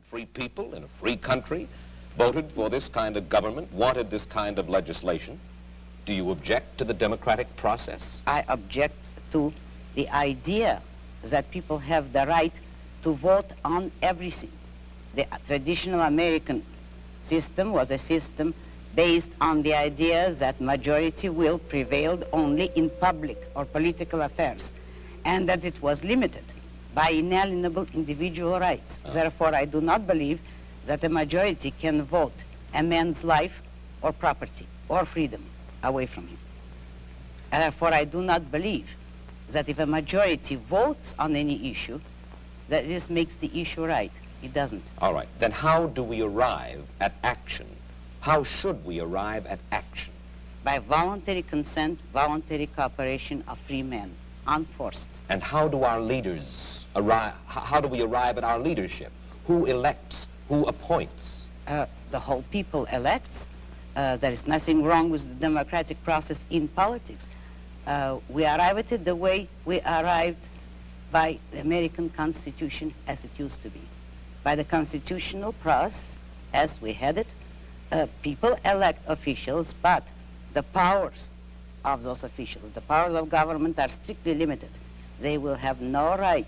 free people in a free country, voted for this kind of government, wanted this kind of legislation. Do you object to the democratic process? I object to the idea that people have the right to vote on everything. The traditional American system was a system based on the idea that majority will prevailed only in public or political affairs, and that it was limited by inalienable individual rights. Therefore, I do not believe that a majority can vote a man's life or property or freedom away from him. Therefore, I do not believe that if a majority votes on any issue, that this makes the issue right. It doesn't. All right. Then how do we arrive at action? How should we arrive at action? By voluntary consent, voluntary cooperation of free men, unforced. And how do our leaders arrive, how do we arrive at our leadership? Who elects? Who appoints? The whole people elects. There is nothing wrong with the democratic process in politics. We arrive at it the way we arrived by the American Constitution as it used to be. By the constitutional process as we had it, people elect officials, but the powers of those officials, the powers of government are strictly limited. They will have no right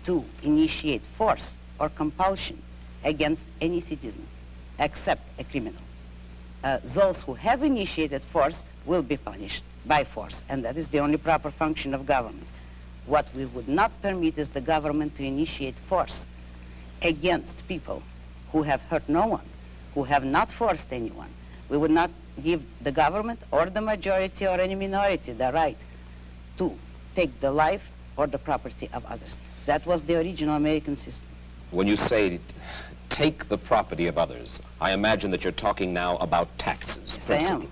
to initiate force or compulsion against any citizen except a criminal. Those who have initiated force will be punished by force, and that is the only proper function of government. What we would not permit is the government to initiate force against people who have hurt no one, who have not forced anyone. We would not give the government or the majority or any minority the right to take the life or the property of others. That was the original American system. When you say take the property of others, I imagine that you're talking now about taxes. Yes, I am.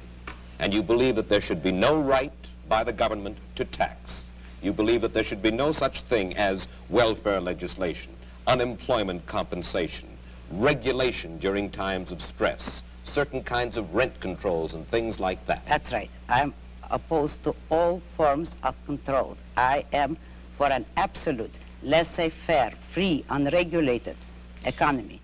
And you believe that there should be no right by the government to tax. You believe that there should be no such thing as welfare legislation, unemployment compensation, regulation during times of stress, certain kinds of rent controls and things like that. That's right. I'm opposed to all forms of controls. I am for an absolute, laissez-faire, free, unregulated economy.